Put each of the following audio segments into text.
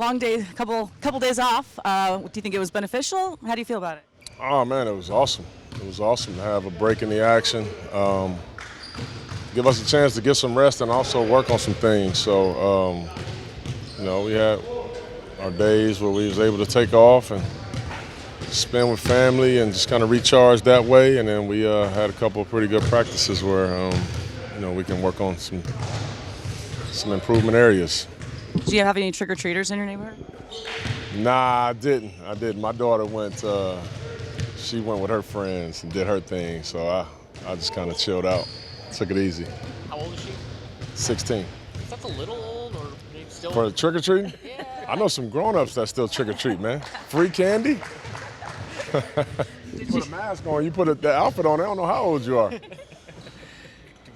Long day, couple days off. Do you think it was beneficial? How do you feel about it? Oh man, it was awesome. It was awesome to have a break in the action. Give us a chance to get some rest and also work on some things. So, we had our days where we was able to take off and spend with family and just kind of recharge that way. And then we had a couple of pretty good practices where, we can work on some improvement areas. Do you have any trick-or-treaters in your neighborhood? Nah, I didn't. My daughter went. She went with her friends and did her thing. So I just kind of chilled out, took it easy. How old is she? 16. That's a little old, or maybe still? For trick-or-treating? Yeah. I know some grown-ups that still trick-or-treat, man. Free candy? You put a mask on, you put that outfit on, they don't know how old you are. Do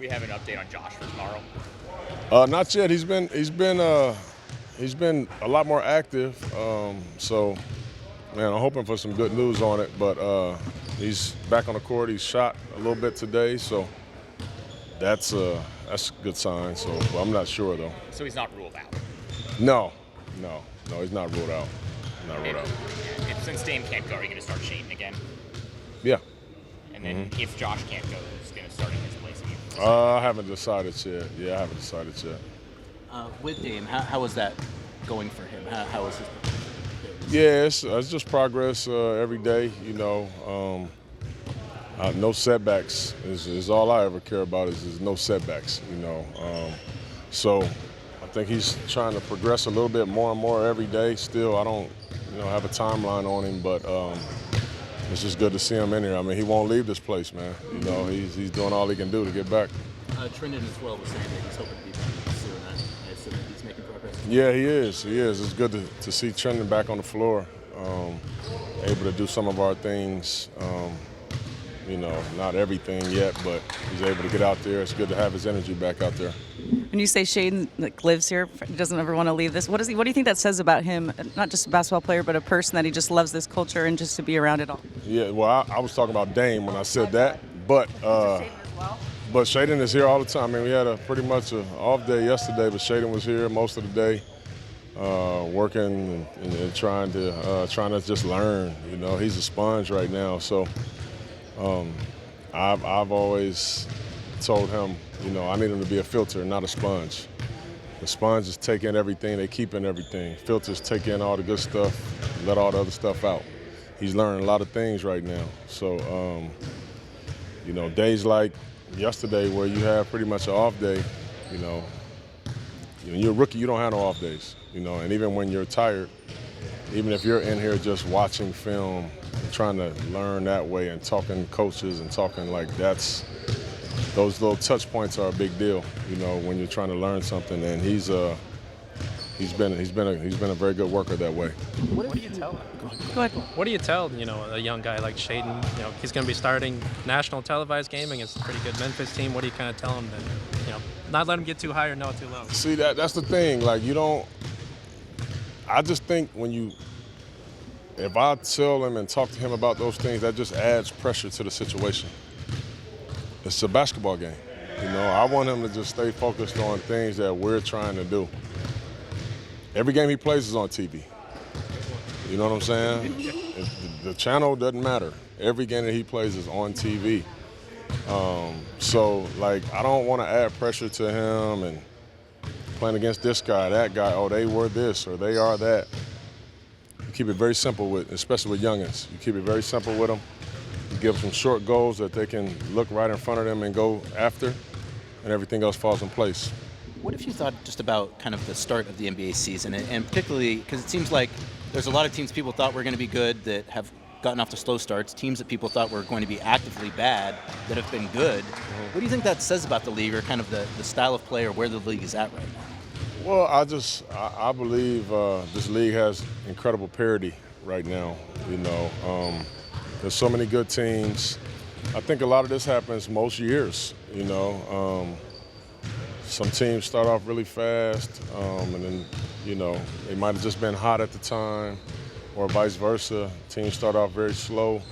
we have an update on Josh for tomorrow? Not yet. He's been a lot more active. So, man, I'm hoping for some good news on it. But he's back on the court. He's shot a little bit today, so that's a good sign. So I'm not sure though. So he's not ruled out. No, he's not ruled out. Since Dame can't go, are you going to start Shaden again? Yeah. And then if Josh can't go, who's going to start in his place? I haven't decided yet. Yeah, I haven't decided yet. With Dame, how was that going for him? How was his? Yeah, it's just progress every day. No setbacks is all I ever care about. Is no setbacks. So I think he's trying to progress a little bit more and more every day. Still, I don't have a timeline on him, but it's just good to see him in here. I mean, he won't leave this place, man. He's doing all he can do to get back. Trendon as well was saying that he's hoping to be back soon. I assume that he's making progress. Yeah, he is. It's good to see Trendon back on the floor, able to do some of our things. Not everything yet, but he's able to get out there. It's good to have his energy back out there. When you say Shaden lives here, doesn't ever want to leave this, what do you think that says about him? Not just a basketball player, but a person that he just loves this culture and just to be around it all. Yeah, well, I was talking about Dame when I said that, but Shaden is here all the time. I mean, we had pretty much an off day yesterday, but Shaden was here most of the day, working and trying to just learn. He's a sponge right now, so. I've always told him, I need him to be a filter, not a sponge. The sponge is taking everything, they keep in everything. Filters take in all the good stuff, let all the other stuff out. He's learning a lot of things right now. So, days like yesterday where you have pretty much an off day, you're a rookie, you don't have no off days, and even when you're tired, even if you're in here just watching film, trying to learn that way and talking coaches and talking like those little touch points are a big deal, when you're trying to learn something. And he's been a very good worker that way. What do you tell him? Go ahead. What do you tell a young guy like Shaden? He's going to be starting national televised game against a pretty good Memphis team. What do you kind of tell him that not let him get too high or not too low? See, that's the thing. Like I just think if I tell him and talk to him about those things, that just adds pressure to the situation. It's a basketball game. I want him to just stay focused on things that we're trying to do. Every game he plays is on TV. You know what I'm saying? The channel doesn't matter. Every game that he plays is on TV. So, I don't want to add pressure to him and playing against this guy, that guy. Oh, they were this or they are that. Keep it very simple especially with youngins. You keep it very simple with them. You give them some short goals that they can look right in front of them and go after, and everything else falls in place. What if you thought just about kind of the start of the NBA season, and particularly because it seems like there's a lot of teams people thought were going to be good that have gotten off to slow starts, teams that people thought were going to be actively bad that have been good. What do you think that says about the league, or kind of the style of play, or where the league is at right now? Well, I believe this league has incredible parity right now. There's so many good teams. I think a lot of this happens most years. Some teams start off really fast, and then they might have just been hot at the time, or vice versa. Teams start off very slow,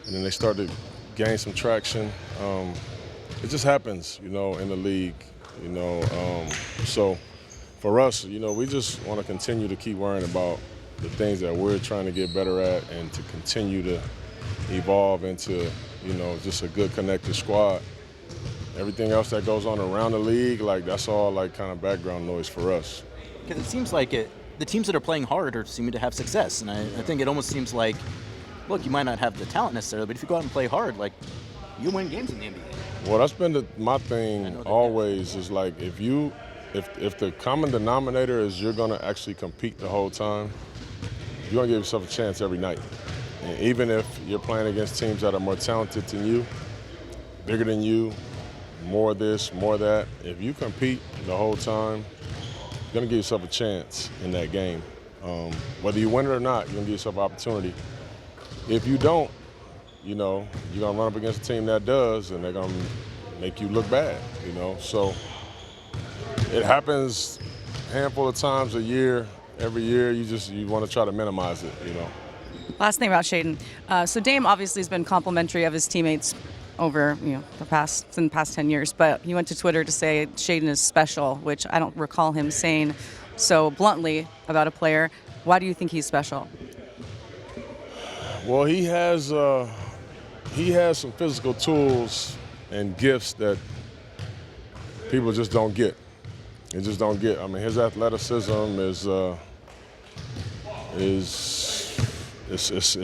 and then they start to gain some traction. It just happens, in the league. So. for us, we just want to continue to keep worrying about the things that we're trying to get better at and to continue to evolve into, just a good connected squad. Everything else that goes on around the league, that's all kind of background noise for us. Because it seems like the teams that are playing hard are seeming to have success, and I think it almost seems like, look, you might not have the talent necessarily, but if you go out and play hard, you win games in the NBA. Well, that's been my thing always is if the common denominator is you're going to actually compete the whole time, you're going to give yourself a chance every night. And even if you're playing against teams that are more talented than you, bigger than you, more this, more that, if you compete the whole time, you're going to give yourself a chance in that game. Whether you win it or not, you're going to give yourself an opportunity. If you don't, you're going to run up against a team that does, and they're going to make you look bad, So it happens a handful of times a year. Every year, you want to try to minimize it, Last thing about Shaden. So Dame obviously has been complimentary of his teammates over the past 10 years, but he went to Twitter to say Shaden is special, which I don't recall him saying so bluntly about a player. Why do you think he's special? Well, he has some physical tools and gifts that people just don't get. They just don't get. I mean, his athleticism is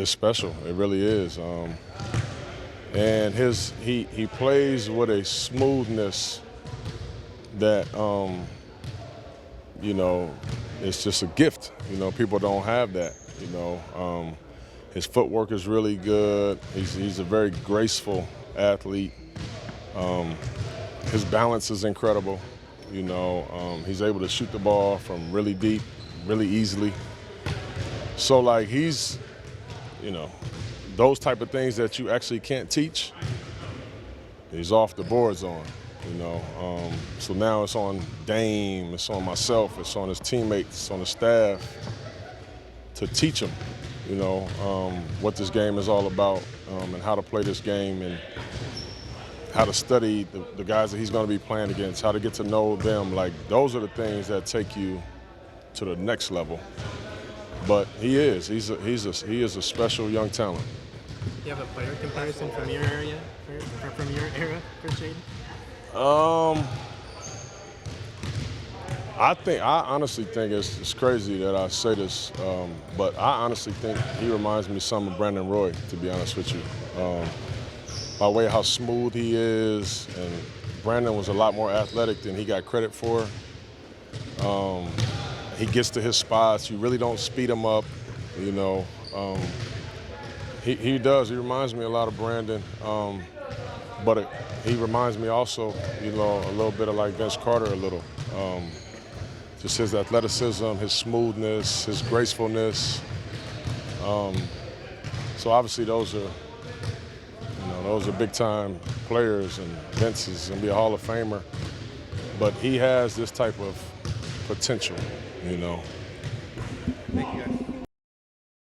special. It really is. And he plays with a smoothness that it's just a gift. People don't have that. His footwork is really good. He's a very graceful athlete. His balance is incredible. He's able to shoot the ball from really deep, really easily. So he's, those type of things that you actually can't teach, he's off the boards on, So now it's on Dame, it's on myself, it's on his teammates, it's on the staff to teach him, what this game is all about and how to play this game and how to study the guys that he's going to be playing against, how to get to know them. Those are the things that take you to the next level. But he is a special young talent. Do you have a player comparison from your era for Shaden? I honestly think it's crazy that I say this, but I honestly think he reminds me some of Brandon Roy, to be honest with you. By way of how smooth he is, and Brandon was a lot more athletic than he got credit for. He gets to his spots. You really don't speed him up, He does. He reminds me a lot of Brandon, but he reminds me also, a little bit of Vince Carter a little. Just his athleticism, his smoothness, his gracefulness. So obviously those are big-time players, and Vince is going to be a Hall of Famer. But he has this type of potential, Thank you, guys.